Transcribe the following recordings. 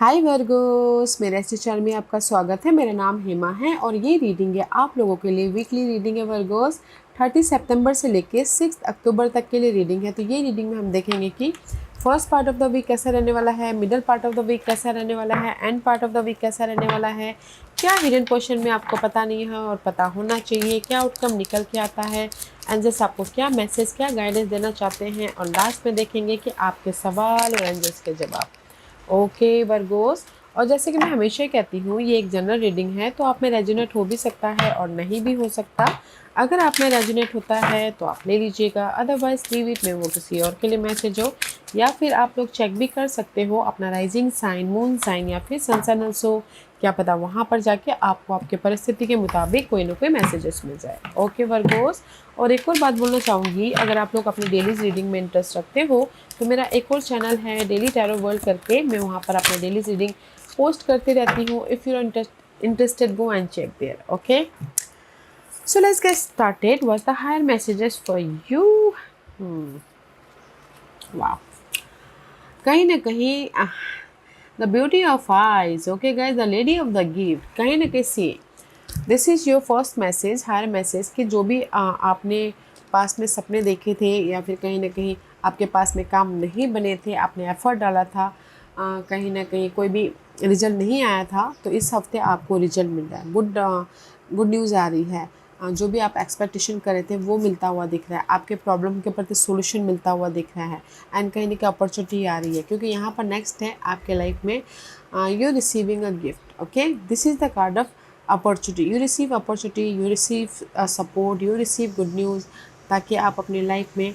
हाय Virgo's, मेरे ऐसे channel में आपका स्वागत है। मेरा नाम हेमा है और ये रीडिंग है आप लोगों के लिए। वीकली रीडिंग है वर्गोस। 30 सितंबर से लेके 6 अक्टूबर तक के लिए रीडिंग है। तो ये रीडिंग में हम देखेंगे कि first part of the week कैसा रहने वाला है, middle part of the week कैसा रहने वाला है, end part of the week कैसा रहने वाला है। क्या हिडन क्वेश्चन में आपको पता नहीं है और पता होना चाहिए, क्या आउटकम निकल के आता है, एंजल्स आपको क्या मैसेज, क्या गाइडेंस देना चाहते हैं, और लास्ट में देखेंगे कि आपके सवाल और एंजल्स के जवाब। ओके वर्गोस, और जैसे कि मैं हमेशा कहती हूँ, ये एक जनरल रीडिंग है, तो आप में रेजोनेट हो भी सकता है और नहीं भी हो सकता। अगर आप में रेजोनेट होता है तो आप ले लीजिएगा, अदरवाइज लीव इट में, वो किसी और के लिए मैसेज हो। या फिर आप लोग चेक भी कर सकते हो अपना राइजिंग साइन, मून साइन या फिर सन साइन ऑल्सो। क्या पता वहाँ पर जाके आपको आपके परिस्थिति के मुताबिक कोई ना कोई मैसेजेस मिल जाए। ओके वर्गोस, और एक और बात बोलना चाहूँगी, अगर आप लोग अपनी डेली रीडिंग में इंटरेस्ट रखते हो तो मेरा एक और चैनल है डेली टैरो वर्ल्ड करके। मैं वहाँ पर अपनी डेली रीडिंग पोस्ट करती रहती हूँ। If you are interested, go and check there. Okay, so let's get started. What's the higher messages for you? Wow, कहीं ना कहीं the beauty of eyes. Okay guys, the lady of the gift, कहीं ना कहीं see this is your first message, higher message, कि जो भी आपने पास में सपने देखे थे या फिर कहीं ना कहीं आपके पास में काम नहीं बने थे, आपने एफर्ट डाला था, कहीं ना कहीं कोई भी रिजल्ट नहीं आया था, तो इस हफ्ते आपको रिजल्ट मिल रहा है। गुड न्यूज़ आ रही है। जो भी आप एक्सपेक्टेशन कर रहे थे वो मिलता हुआ दिख रहा है। आपके प्रॉब्लम के प्रति सोल्यूशन मिलता हुआ दिख रहा है, एंड कहीं ना कहीं अपॉर्चुनिटी आ रही है, क्योंकि यहाँ पर नेक्स्ट है आपके लाइफ में you receiving a gift. Okay, this is the card of opportunity. You receive opportunity, you receive support, you receive good news, ताकि आप अपनी लाइफ में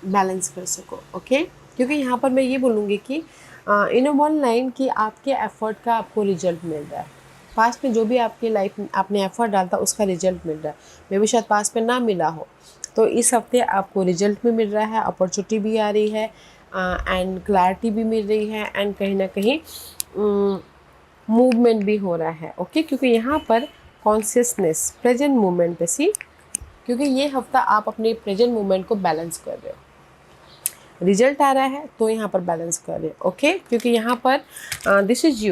बैलेंस कर सको। ओके, क्योंकि यहाँ पर मैं ये बोलूँगी कि इन वन लाइन कि आपके एफर्ट का आपको रिजल्ट मिल रहा है। पास्ट में जो भी आपकी लाइफ में आपने एफर्ट डालता उसका रिजल्ट मिल रहा है। मे भी शायद पास्ट में ना मिला हो, तो इस हफ्ते आपको रिजल्ट भी मिल रहा है, अपॉर्चुनिटी भी आ रही है, एंड क्लैरिटी भी मिल रही है, एंड कहीं ना कहीं मूवमेंट भी हो रहा है। ओके, क्योंकि यहाँ पर कॉन्शियसनेस, प्रेजेंट मोमेंट पे सी, क्योंकि ये हफ्ता आप अपने प्रेजेंट मोमेंट को बैलेंस कर रहे हो। रिजल्ट आ रहा है तो यहाँ पर बैलेंस कर रहे हो। ओके, क्योंकि यहाँ पर दिस इज़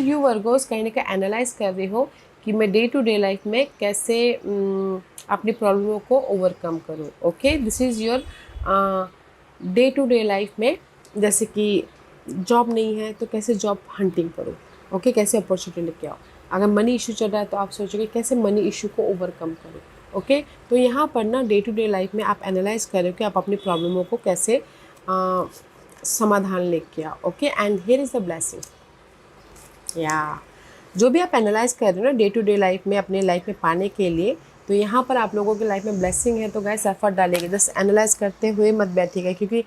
यू वर्गोस, कहीं ना कहीं एनालाइज कर रहे हो कि मैं डे टू डे लाइफ में कैसे अपनी प्रॉब्लमों को ओवरकम करूँ। Okay, this is your day to day life में, जैसे कि जॉब नहीं है तो कैसे जॉब हंटिंग करूँ। ओके, कैसे अपॉर्चुनिटी लेके आओ। अगर मनी इशू चल रहा है तो आप सोचोगे कैसे मनी इशू को ओवरकम करूँ। ओके, तो यहाँ पर ना डे टू डे लाइफ में आप एनालाइज कर रहे हो कि आप अपनी प्रॉब्लमों को कैसे समाधान लेके आओ। Okay, and here is the blessing. या जो भी आप एनालाइज कर रहे हो ना डे टू डे लाइफ में अपने लाइफ में पाने के लिए, तो यहाँ पर आप लोगों की लाइफ में ब्लेसिंग है। तो गाइस एफर्ट डालेंगे, जस्ट एनालाइज करते हुए मत बैठिएगा, क्योंकि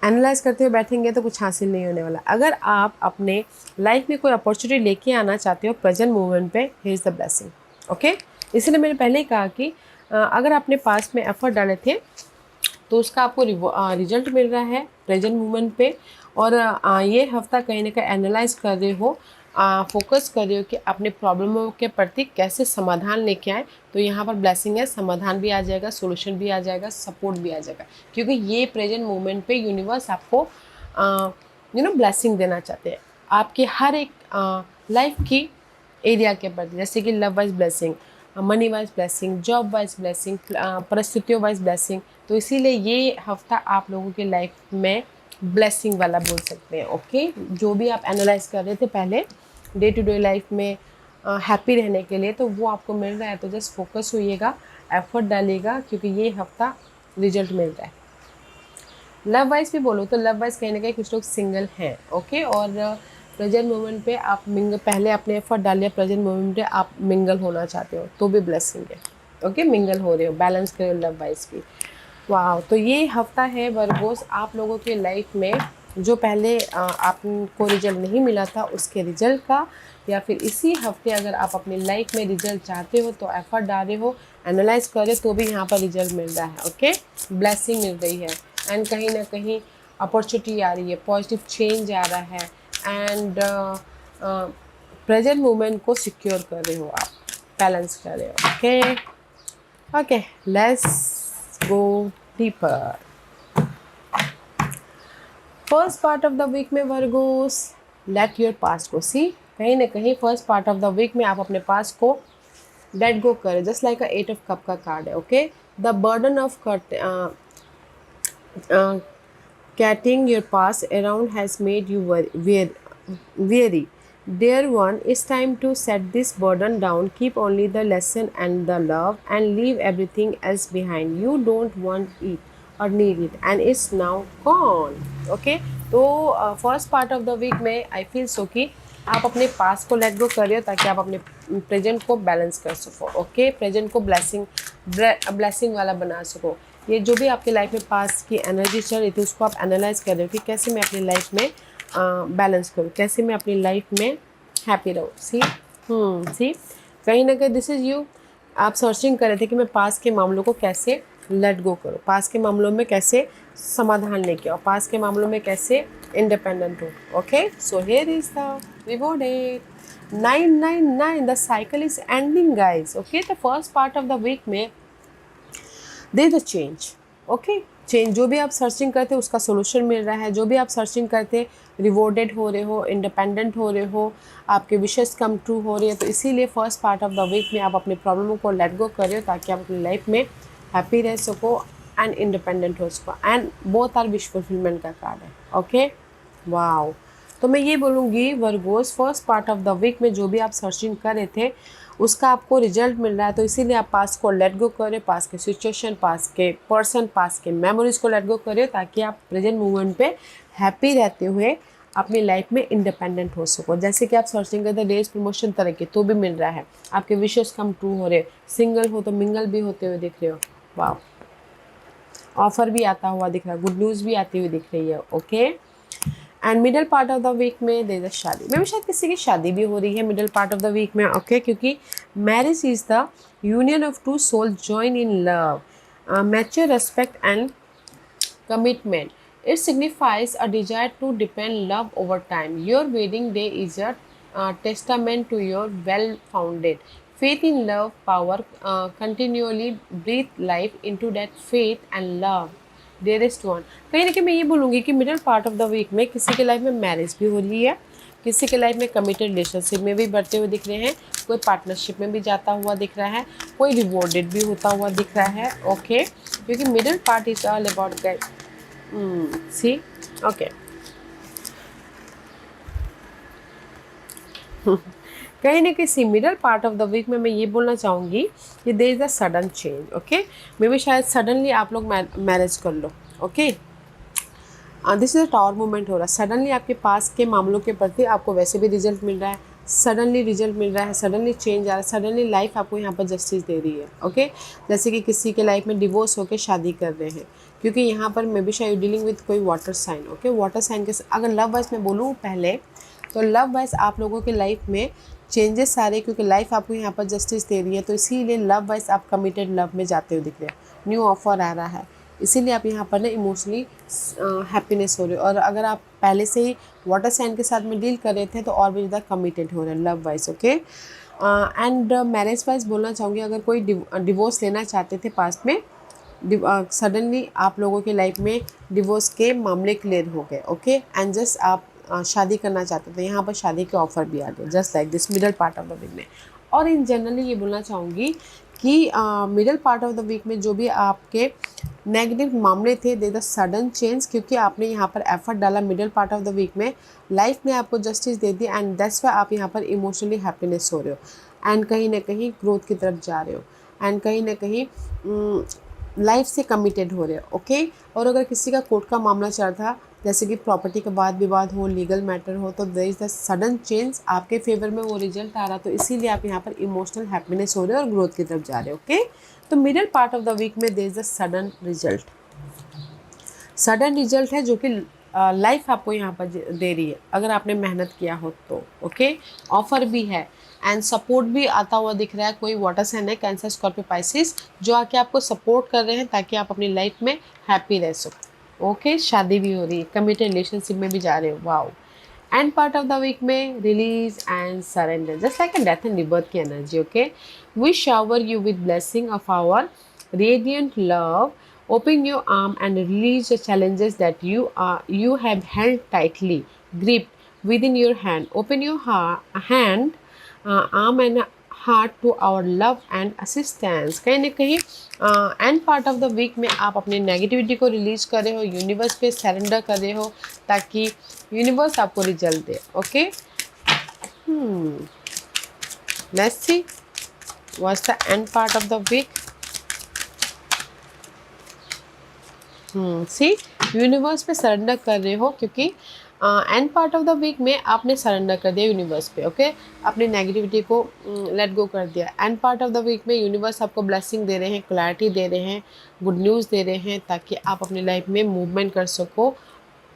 एनालाइज करते हुए बैठेंगे तो कुछ हासिल नहीं होने वाला। अगर आप अपने लाइफ में कोई अपॉर्चुनिटी लेके आना चाहते हो प्रेजेंट मोमेंट पे, here is the blessing. Okay, इसलिए मैंने पहले ही कहा कि अगर आपने पास्ट में एफर्ट डाले थे तो उसका आपको रिजल्ट मिल रहा है प्रेजेंट मोमेंट पे। और ये हफ्ता कहीं ना कहीं एनालाइज कर रहे हो, फोकस कर रहे हो कि अपने प्रॉब्लमों के प्रति कैसे समाधान लेके आए। तो यहाँ पर ब्लेसिंग है, समाधान भी आ जाएगा, सोल्यूशन भी आ जाएगा, सपोर्ट भी आ जाएगा, क्योंकि ये प्रेजेंट मोमेंट पे यूनिवर्स आपको ब्लेसिंग देना चाहते हैं आपके हर एक लाइफ की एरिया के प्रति, जैसे कि love wise blessing, money wise blessing, job wise blessing, परिस्थितियों वाइज ब्लेसिंग। तो इसीलिए ये हफ्ता आप लोगों की लाइफ में ब्लेसिंग वाला बोल सकते हैं। ओके, जो भी आप एनालाइज कर रहे थे पहले डे टू डे लाइफ में हैप्पी रहने के लिए, तो वो आपको मिल रहा है। तो जस्ट फोकस होइएगा, एफर्ट डालिएगा, क्योंकि ये हफ्ता रिजल्ट मिल रहा है। लव वाइज भी बोलो तो लव वाइज कहीं ना कहीं कुछ लोग सिंगल हैं। ओके, और प्रेजेंट मोमेंट पे आप पहले अपने एफर्ट डालिए, प्रेजेंट मोमेंट पे आप मिंगल होना चाहते हो तो भी ब्लेसिंग है। ओके, मिंगल हो रहे हो, बैलेंस करो लव वाइज भी। वाह, तो ये हफ्ता है वर्गोस आप लोगों के लाइफ में, जो पहले आपको रिजल्ट नहीं मिला था उसके रिजल्ट का, या फिर इसी हफ्ते अगर आप अपनी लाइफ में रिजल्ट चाहते हो तो एफर्ट डाल रहे हो, एनालाइज कर रहे हो, तो भी यहाँ पर रिजल्ट मिल रहा है। ओके, ब्लेसिंग मिल रही है, एंड कहीं ना कहीं अपॉर्चुनिटी आ रही है, पॉजिटिव चेंज आ रहा है, एंड प्रेजेंट मोमेंट को सिक्योर कर रहे हो, आप बैलेंस कर रहे हो। Okay okay, let's go deeper. First part of the week में Virgos, let your past go. See, कहीं ना कहीं first part of the week में आप अपने पास्ट को लेट गो करें, just like a 8 of cup का कार्ड है। Okay, the burden of carrying your past around has made you weary. Dear one, it's time to set this burden down. Keep only the lesson and the love and leave everything else behind. You don't want it or need it and it's now gone. Okay, तो first part of the week में I feel so कि आप अपने past को let go कर रहे हो ताकि आप अपने प्रेजेंट को बैलेंस कर सको। ओके, प्रेजेंट को ब्लेसिंग वाला बना सको। ये जो भी आपके लाइफ में पास्ट की एनर्जी चल रही थी उसको आप एनालाइज कर रहे हो कि कैसे मैं अपनी लाइफ में बैलेंस करूँ, कैसे मैं अपनी लाइफ में हैप्पी रहूँ। सी कहीं ना कहीं दिस इज़ यू, आप सर्चिंग कर रहे थे कि मैं पास्ट के मामलों को कैसे लेट गो करूँ, पास्ट के मामलों में कैसे समाधान लेके आओ, पास्ट के मामलों में कैसे इंडिपेंडेंट हूँ। Okay, so here is the rewarded 999, the cycle is ending guys. Okay, the first part of the week में दे द चेंज। ओके, चेंज, जो भी आप सर्चिंग करते हो उसका सोल्यूशन मिल रहा है, जो भी आप सर्चिंग करते रिवॉर्डेड हो रहे हो, इंडिपेंडेंट हो रहे हो, आपके विशेस कम ट्रू हो रही है। तो इसीलिए first part of the week में आप अपने प्रॉब्लमों को लेट गो कर रहे हो ताकि आप अपनी लाइफ में हैप्पी रह सको एंड इंडिपेंडेंट हो सको, and both are wish fulfillment का कार्ड है। Okay, wow. तो मैं ये बोलूँगी Virgos, first part of the week में जो भी आप सर्चिंग कर रहे थे उसका आपको रिजल्ट मिल रहा है। तो इसीलिए आप पास्ट को लेट गो करें, पास्ट के सिचुएशन, पास्ट के पर्सन, पास्ट के मेमोरीज को लेट गो करें ताकि आप प्रेजेंट मोमेंट पे हैप्पी रहते हुए अपनी लाइफ में इंडिपेंडेंट हो सको। जैसे कि आप सर्चिंग करते डेज प्रमोशन तरक्की तो भी मिल रहा है, आपके विशेस कम ट्रू हो रहे, सिंगल हो तो मिंगल भी होते हुए दिख रहे हो, वाह, ऑफर भी आता हुआ दिख रहा है, गुड न्यूज़ भी आती हुई दिख रही है। Okay, and middle part of the week में देर शादी, मे भी शायद किसी की शादी भी हो रही है middle part of the week में। ओके, क्योंकि marriage is the union of two soul join in love, mature respect and commitment. It signifies a desire to depend love over time. Your wedding day is a testament to your well-founded faith in love power. Continually breathe life into that faith and love. Dearest one, कहीं ना कहीं मैं ये बोलूँगी कि middle part of the week में किसी के लाइफ में मैरिज भी हो रही है, किसी के लाइफ में कमिटेड रिलेशनशिप में भी बढ़ते हुए दिख रहे हैं, कोई पार्टनरशिप में भी जाता हुआ दिख रहा है, कोई रिवॉर्डेड भी होता हुआ दिख रहा है। ओके, क्योंकि middle part is all about see. Okay, कहीं ना कहीं middle part of the week में मैं ये बोलना चाहूँगी कि there is a sudden change. Okay, मे भी शायद सडनली आप लोग मैरिज कर लो। Okay, this is a tower movement हो रहा है, सडनली आपके पास के मामलों के प्रति आपको वैसे भी रिजल्ट मिल रहा है, सडनली रिजल्ट मिल रहा है, सडनली चेंज आ रहा है, सडनली लाइफ आपको यहाँ पर जस्टिस दे रही है। ओके, जैसे कि किसी के लाइफ में डिवोर्स होकर शादी कर रहे हैं, क्योंकि यहाँ पर मे बी शायद डीलिंग विद कोई water sign. Okay, water sign के अगर लव वाइज मैं बोलूँ पहले तो लव वाइज आप लोगों के लाइफ में चेंजेस सारे, क्योंकि लाइफ आपको यहाँ पर जस्टिस दे रही है, तो इसीलिए लव वाइज आप कमिटेड लव में जाते हुए दिख रहे हैं, न्यू ऑफर आ रहा है, इसीलिए आप यहाँ पर ना इमोशनली हैप्पीनेस हो रहे हो। और अगर आप पहले से ही वाटर साइन के साथ में डील कर रहे थे तो और भी ज़्यादा कमिटेड हो रहे हैं love wise. Okay, and marriage wise बोलना चाहूँगी, अगर कोई डिवोर्स लेना चाहते थे पास्ट में, सडनली आप लोगों के लाइफ में डिवोर्स के मामले क्लियर हो गए। ओके, एंड जस्ट आप शादी करना चाहते थे, यहाँ पर शादी के ऑफर भी आ गए, just like this middle part of the week में। और इन जनरली ये बोलना चाहूँगी कि middle part of the week में जो भी आपके नेगेटिव मामले थे दे द सडन चेंज, क्योंकि आपने यहाँ पर एफर्ट डाला middle part of the week में, लाइफ ने आपको जस्टिस दे दी, एंड दैट्स वाई आप यहाँ पर इमोशनली हैप्पीनेस हो रहे हो, एंड कहीं ना कहीं ग्रोथ की तरफ जा रहे हो, एंड कहीं ना कहीं लाइफ से कमिटेड हो रहे हो। ओके, और अगर किसी का कोर्ट का मामला चल रहा था, जैसे कि प्रॉपर्टी का वाद विवाद हो, लीगल मैटर हो, तो there is the sudden change, आपके फेवर में वो रिजल्ट आ रहा, तो इसीलिए आप यहाँ पर इमोशनल हैप्पीनेस हो रहे हो और ग्रोथ की तरफ जा रहे हो। ओके, तो middle part of the week में there is the sudden result, sudden result है जो कि लाइफ आपको यहाँ पर दे रही है अगर आपने मेहनत किया हो तो। ओके, ऑफर भी है एंड सपोर्ट भी आता हुआ दिख रहा है, कोई वाटर साइन है, कैंसर, स्कॉर्पियो, पाइसिस, जो आके आपको सपोर्ट कर रहे हैं ताकि आप अपनी लाइफ में हैप्पी रह सको। ओके, शादी भी हो रही है, कमिटेड रिलेशनशिप में भी जा रहे हो, wow. And part of the week में release and surrender, just like a death and rebirth की energy. Okay, we shower you with blessing of our radiant love Open your arm and release the challenges that you have held tightly gripped within your hand. Open your hand, arm and heart to our love and assistance. कहीं ना कहीं end part of the week में आप अपनी negativity को release कर रहे हो, यूनिवर्स पे सरेंडर कर रहे हो ताकि यूनिवर्स आपको रिजल्ट दे. Okay, let's see what's the end part of the week. See universe पे सरेंडर कर रहे हो क्योंकि end part of the week में आपने सरेंडर कर दिया यूनिवर्स पे. ओके, अपनी नेगेटिविटी को लेट गो कर दिया. End part of the week में यूनिवर्स आपको ब्लेसिंग दे रहे हैं, क्लैरिटी दे रहे हैं, गुड न्यूज़ दे रहे हैं ताकि आप अपनी लाइफ में मूवमेंट कर सको,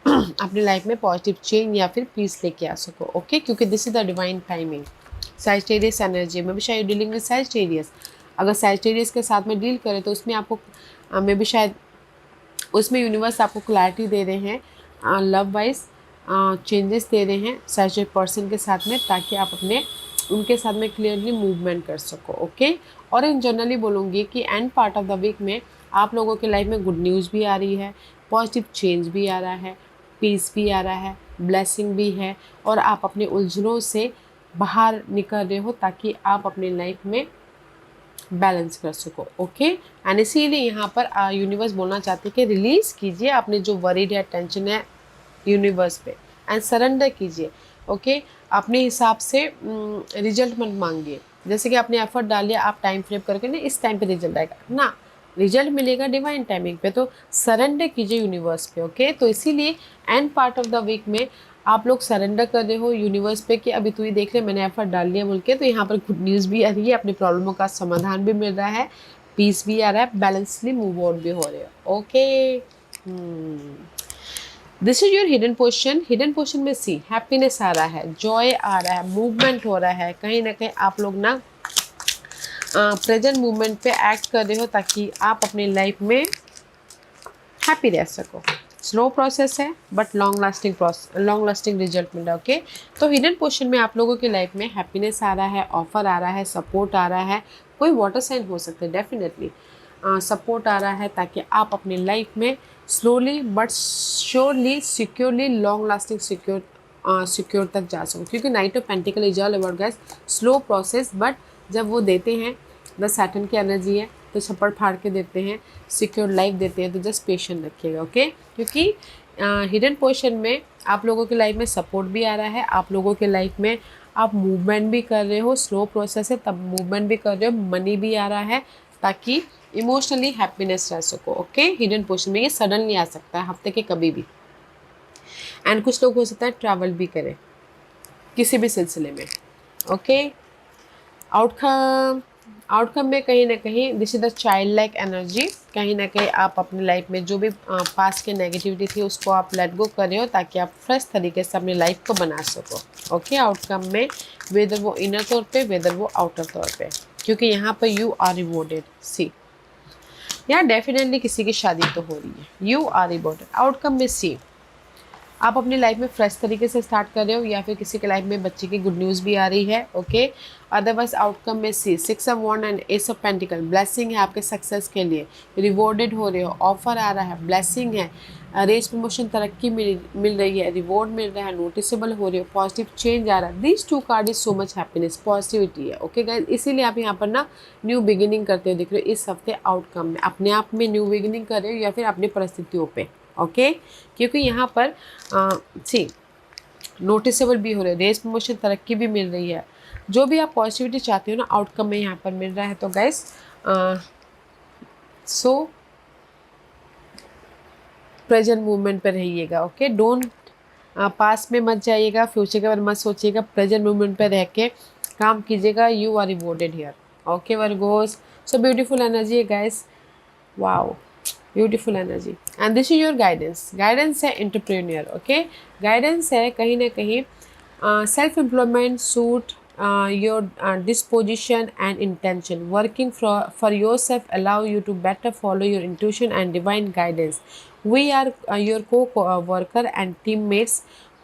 अपनी लाइफ में पॉजिटिव चेंज या फिर पीस लेके आ सको. ओके, क्योंकि this is the divine timing. Sagittarius energy में भी शायद डीलिंग विद सैजिटेरियस. अगर सैजिटेरियस के साथ में डील करें तो उसमें आपको मे भी शायद उसमें यूनिवर्स आपको क्लैरिटी दे रहे हैं, लव वाइज चेंजेस दे रहे हैं सैजिटेरियस पर्सन के साथ में ताकि आप अपने उनके साथ में क्लियरली मूवमेंट कर सको. ओके, और इन जनरली बोलूँगी कि end part of the week में आप लोगों की लाइफ में गुड न्यूज़ भी आ रही है, पॉजिटिव चेंज भी आ रहा है, पीस भी आ रहा है, ब्लेसिंग भी है और आप अपने उलझनों से बाहर निकल रहे हो ताकि आप अपनी लाइफ में बैलेंस कर सको. ओके, एंड इसीलिए यहाँ पर यूनिवर्स बोलना चाहते हैं कि रिलीज़ कीजिए अपने जो वरीड है, टेंशन है यूनिवर्स पे एंड सरेंडर कीजिए. ओके, अपने हिसाब से रिजल्ट मत मांगिए. जैसे कि आपने एफर्ट डालिए, आप टाइम फ्रेम करके ना इस टाइम पे रिजल्ट आएगा ना, रिजल्ट मिलेगा डिवाइन टाइमिंग पे. तो सरेंडर कीजिए यूनिवर्स पे. ओके, तो इसीलिए end part of the week में आप लोग सरेंडर कर रहे हो यूनिवर्स पे कि अभी तू ही देख ले, मैंने एफर्ट डाल लिया बोल के. तो यहाँ पर गुड न्यूज़ भी आ रही है, अपनी प्रॉब्लमों का समाधान भी मिल रहा है, पीस भी आ रहा है, बैलेंसली मूव आउट भी हो रहे हो. Okay, this is your hidden portion. Hidden portion में सी हैप्पीनेस आ रहा है, जॉय आ रहा है, मूवमेंट हो रहा है. कहीं ना कहीं आप लोग ना प्रेजेंट मूवमेंट पे एक्ट कर रहे हो ताकि आप अपनी लाइफ में हैप्पी रह सको. स्लो प्रोसेस है बट लॉन्ग लास्टिंग रिजल्ट मिल रहा है. ओके, तो हिडन पोर्शन में आप लोगों की लाइफ में हैप्पीनेस आ रहा है, ऑफर आ रहा है, सपोर्ट आ रहा है. कोई वाटर साइन हो सकता है, डेफिनेटली सपोर्ट आ रहा है ताकि आप अपनी लाइफ में slowly but surely securely long lasting secure तक जा सको. क्योंकि night of pentacle is all about guys slow process, but जब वो देते हैं द सैटर्न की एनर्जी है तो छप्पड़ फाड़ के देते हैं, सिक्योर लाइफ देते हैं. तो जस्ट पेशेंट रखिएगा. ओके, क्योंकि हिडन पोर्शन में आप लोगों की लाइफ में सपोर्ट भी आ रहा है, आप लोगों के लाइफ में आप मूवमेंट भी कर रहे हो. स्लो प्रोसेस है तब मूवमेंट भी कर रहे हो, मनी भी आ रहा है ताकि इमोशनली हैप्पीनेस रह सको. ओके, हिडन पोर्शन में ये सडनली आ सकता है हफ्ते के कभी भी. एंड कुछ लोग हो सकता है ट्रैवल भी करें किसी भी सिलसिले में. ओके, आउटकम में कहीं ना कहीं this is the child like energy. कहीं ना कहीं आप अपनी लाइफ में जो भी पास के नेगेटिविटी थी उसको आप लेट गो कर रहे हो ताकि आप फ्रेश तरीके से अपनी लाइफ को बना सको. ओके, आउटकम में वेदर वो इनर तौर पे वेदर वो आउटर तौर पे, क्योंकि यहाँ पर यू आर रिवॉर्डेड. सी यहाँ डेफिनेटली किसी की शादी तो हो रही है, यू आर रिवॉर्डेड. आउटकम में सी आप अपनी लाइफ में फ्रेश तरीके से स्टार्ट कर रहे हो या फिर किसी के लाइफ में बच्चे की गुड न्यूज़ भी आ रही है. ओके, अदरवाइज आउटकम में see 6 of wand and ace of pentacle. Blessing है आपके सक्सेस के लिए, रिवॉर्डेड हो रहे हो, ऑफर आ रहा है, ब्लेसिंग है, रेस प्रमोशन तरक्की मिल रही है, रिवॉर्ड मिल रहा है, नोटिसेबल हो रही हो, पॉजिटिव चेंज आ रहा है. This 2 card is so much happiness, positivity है. ओके गाइस, इसीलिए आप यहाँ पर ना न्यू बिगिनिंग करते हो दिख रहे हो इस हफ्ते. आउटकम में अपने आप में न्यू बिगिनिंग कर रहे हो या फिर अपनी परिस्थितियों पे. ओके, क्योंकि यहाँ पर सी नोटिसेबल भी हो रहे, रेस प्रमोशन तरक्की भी मिल रही है. जो भी आप पॉजिटिविटी चाहते हो ना आउटकम में यहाँ पर मिल रहा है. तो गाइस सो प्रेजेंट मूवमेंट पर रहिएगा. ओके, डोंट पास में मत जाइएगा, फ्यूचर के बारे में मत सोचिएगा, प्रेजेंट मूवमेंट पर रह के काम कीजिएगा. You are rewarded here. Okay Virgos, so beautiful energy है guys. Wow, beautiful energy. And this is your guidance है एंटरप्रेन्योर. ओके, गाइडेंस है कहीं ना कहीं self employment suit your disposition and intention. Working for yourself allow you to better follow your intuition and divine guidance. We are your co-worker and teammates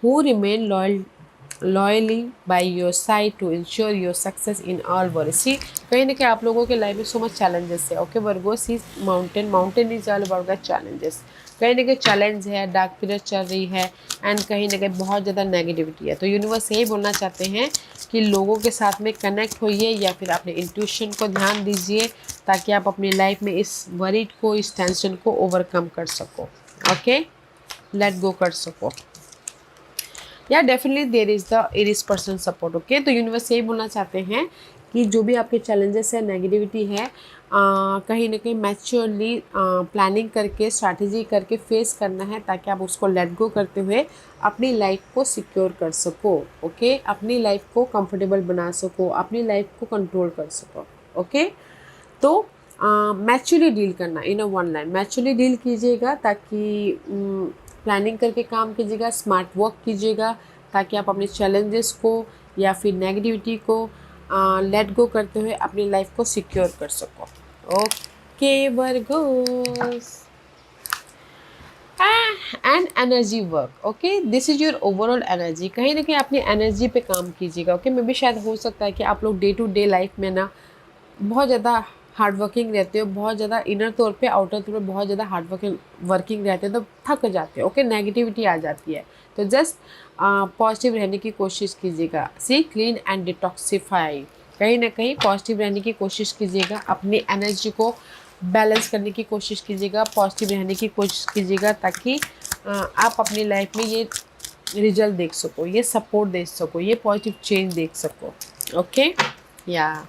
who remain loyal loyally by your side to ensure your success in all work. See कहीं ना कहीं आप लोगों के life में so much challenges है। Okay Virgo, see mountain is all about the challenges. कहीं ना कहीं चैलेंज है, डार्क पीरियड चल रही है एंड कहीं ना कहीं बहुत ज़्यादा नेगेटिविटी है। तो यूनिवर्स यही बोलना चाहते हैं कि लोगों के साथ में कनेक्ट होइए या फिर अपने इंट्यूशन को ध्यान दीजिए ताकि आप अपनी लाइफ में इस वरीड को, इस टेंशन को ओवरकम कर सको। ओके, लेट गो कर सको। या definitely there is the is person support. Okay, तो यूनिवर्स यही बोलना चाहते हैं कि जो भी आपके चैलेंजेस है, नेगेटिविटी है, कहीं ना कहीं मैच्योरली प्लानिंग करके, स्ट्रैटेजी करके फेस करना है ताकि आप उसको लेट गो करते हुए अपनी लाइफ को सिक्योर कर सको। ओके, अपनी लाइफ को कंफर्टेबल बना सको, अपनी लाइफ को कंट्रोल कर सको। ओके, तो मैच्योरली डील करना, in a one line maturely deal कीजिएगा ताकि प्लानिंग करके काम कीजिएगा, स्मार्ट वर्क कीजिएगा ताकि आप अपने चैलेंजेस को या फिर नेगेटिविटी को लेट गो करते हुए अपनी लाइफ को सिक्योर कर सको। Okay Virgo's, and energy work. Okay, this is your overall energy. कहीं ना कहीं अपनी एनर्जी पे काम कीजिएगा। ओके, मे भी शायद हो सकता है कि आप लोग डे टू डे लाइफ में ना बहुत ज़्यादा हार्ड वर्किंग रहते हो, बहुत ज़्यादा इनर तौर पे, आउटर तौर पे बहुत ज़्यादा हार्ड वर्किंग रहते हैं, तो थक जाते हो। ओके, नेगेटिविटी आ जाती है, तो जस्ट पॉजिटिव रहने की कोशिश कीजिएगा। सी क्लीन एंड डिटॉक्सिफाई, कहीं ना कहीं पॉजिटिव रहने की कोशिश कीजिएगा, अपनी एनर्जी को बैलेंस करने की कोशिश कीजिएगा, पॉजिटिव रहने की कोशिश कीजिएगा ताकि आप अपनी लाइफ में ये रिजल्ट देख सको, ये सपोर्ट देख सको, ये पॉजिटिव चेंज देख सको। ओके, या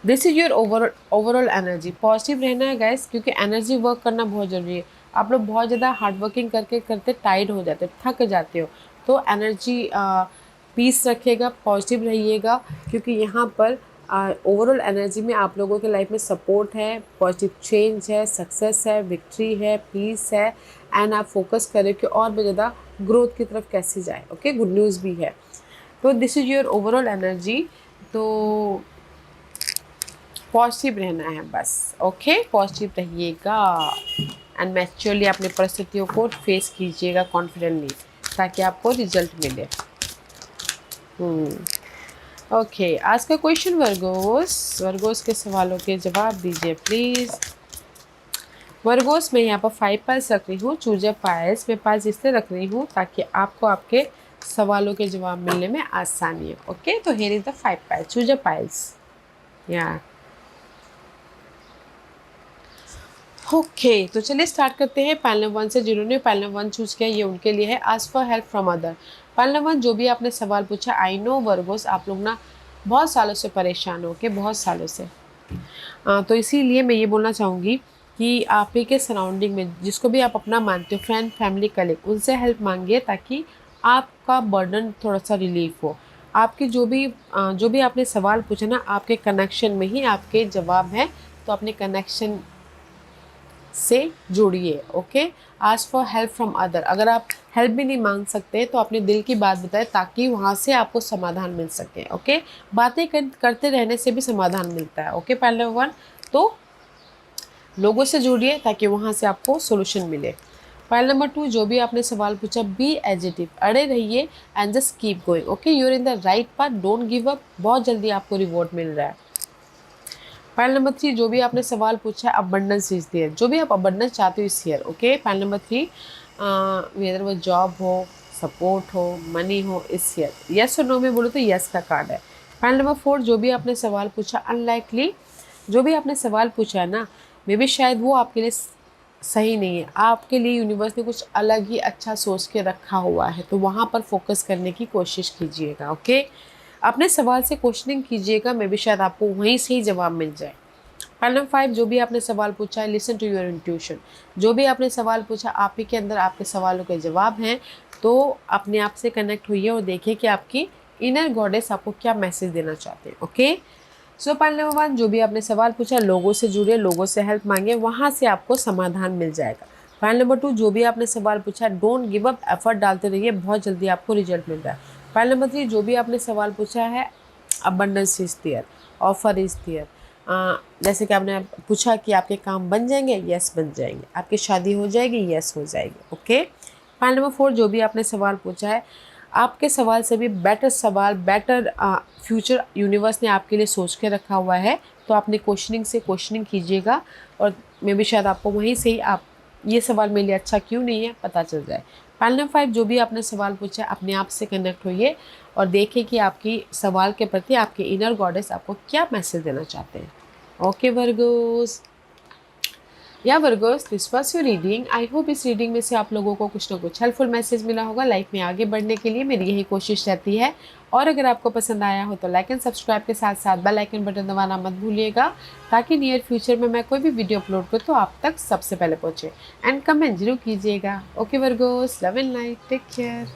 this is your overall energy. Positive रहना है गाइस, क्योंकि एनर्जी वर्क करना बहुत ज़रूरी है। आप लोग बहुत ज़्यादा हार्ड वर्किंग करके करते टायर्ड हो जाते हो, थक जाते हो, तो एनर्जी पीस रखिएगा, पॉजिटिव रहिएगा, क्योंकि यहाँ पर ओवरऑल एनर्जी में आप लोगों के लाइफ में सपोर्ट है, पॉजिटिव चेंज है, सक्सेस है, विक्ट्री है, पीस है, एंड आप फोकस करें कि और भी ज़्यादा ग्रोथ की तरफ कैसे जाए। ओके, गुड न्यूज़ भी है। तो this is your overall energy. तो पॉजिटिव रहना है बस। ओके, पॉजिटिव रहिएगा एंड मैच्योरली अपने परिस्थितियों को फेस कीजिएगा कॉन्फिडेंटली ताकि आपको रिजल्ट मिले। ओके, आज का क्वेश्चन वर्गोस के सवालों के जवाब दीजिए प्लीज़। वर्गोस मैं यहाँ पर 5 पाइल्स रख रही हूँ। चूज अ पाइल्स मैं पाइल्स इसलिए रख रही हूँ ताकि आपको आपके सवालों के जवाब मिलने में आसानी हो। ओके, तो here is the 5 piles, choose a piles. या ओके, तो चलिए स्टार्ट करते हैं। पाइल नंबर 1 से, जिन्होंने पाइल नंबर 1 चूज़ किया ये उनके लिए है। Ask for help from other. Pile number 1, जो भी आपने सवाल पूछा, आई नो वर्गोस आप लोग ना बहुत सालों से परेशान हो के, बहुत सालों से, तो इसीलिए मैं ये बोलना चाहूँगी कि आप ही के सराउंडिंग में जिसको भी आप अपना मानते हो, फ्रेंड, फैमिली, कलीग, उनसे हेल्प मांगिए ताकि आपका बर्डन थोड़ा सा रिलीफ हो। आपके जो भी आपने सवाल पूछा ना, आपके कनेक्शन में ही आपके जवाब हैं, तो अपने कनेक्शन से जुड़िए। Okay, ask for help from other. अगर आप हेल्प भी नहीं मांग सकते तो अपने दिल की बात बताएं ताकि वहाँ से आपको समाधान मिल सके। ओके, बातें करते रहने से भी समाधान मिलता है। ओके, पाइल नंबर 1, तो लोगों से जुड़िए ताकि वहाँ से आपको सोल्यूशन मिले। पाइल नंबर 2, जो भी आपने सवाल पूछा, बी एजिटिव, अड़े रहिए and just keep going. Okay, you are in the right path, don't give up, बहुत जल्दी आपको रिवॉर्ड मिल रहा है। पाइल नंबर 3, जो भी आपने सवाल पूछा है, अबंडेंस इज देयर, जो भी आप अबंडेंस चाहते हो इस year. Okay, pile number 3, whether वो जॉब हो, सपोर्ट हो, मनी हो, इस ईयर। यस और नो में बोलो तो यस का कार्ड है। पाइल नंबर 4, जो भी आपने सवाल पूछा, अनलाइकली, जो भी आपने सवाल पूछा है ना, मे बी शायद वो आपके लिए सही नहीं है, आपके लिए यूनिवर्स ने कुछ अलग ही अच्छा सोच के रखा हुआ है, तो वहाँ पर फोकस करने की कोशिश कीजिएगा। ओके, अपने सवाल से क्वेश्चनिंग कीजिएगा, मे बी शायद आपको वहीं से ही जवाब मिल जाए। पाइल नंबर 5, जो भी आपने सवाल पूछा है, लिसन टू योर इंट्यूशन, जो भी आपने सवाल पूछा, आप ही के अंदर आपके सवालों के जवाब हैं, तो अपने आप से कनेक्ट होइए और देखिए कि आपकी इनर गॉडेस आपको क्या मैसेज देना चाहते हैं। ओके, सो पाइल नंबर 1, जो भी आपने सवाल पूछा, लोगों से जुड़े, लोगों से हेल्प मांगे, वहाँ से आपको समाधान मिल जाएगा। पाइल नंबर 2, जो भी आपने सवाल पूछा, डोंट गिव अप, एफर्ट डालते रहिए, बहुत जल्दी आपको रिजल्ट मिल रहा है। पाइल नंबर 3, जो भी आपने सवाल पूछा है, abundance is there, offer is there, जैसे कि आपने पूछा कि आपके काम बन जाएंगे, यस बन जाएंगे, आपकी शादी हो जाएगी, यस हो जाएगी। ओके, पाइल नंबर 4, जो भी आपने सवाल पूछा है, आपके सवाल से भी बेटर सवाल, बेटर फ्यूचर यूनिवर्स ने आपके लिए सोच के रखा हुआ है। तो आपने क्वेश्चनिंग से क्वेश्चनिंग कीजिएगा और मे भी शायद आपको वहीं से ही आप ये सवाल मेरे लिए अच्छा क्यों नहीं है पता चल जाए। पैनल 5 जो भी आपने सवाल पूछा अपने आप से कनेक्ट होइए और देखिए कि आपकी सवाल के प्रति आपके इनर गॉडेस आपको क्या मैसेज देना चाहते हैं। ओके वर्गोस, या Virgo's, this was your reading. I hope इस रीडिंग में से आप लोगों को कुछ ना कुछ हेल्पफुल मैसेज मिला होगा। लाइफ में आगे बढ़ने के लिए मेरी यही कोशिश रहती है। और अगर आपको पसंद आया हो तो लाइक एंड सब्सक्राइब के साथ साथ बेल आइकन बटन दबाना मत भूलिएगा, ताकि नियर फ्यूचर में मैं कोई भी वीडियो अपलोड करूँ तो आप तक सबसे पहले पहुँचे। एंड कमेंट जरूर कीजिएगा। Okay Virgos, love and light, take care.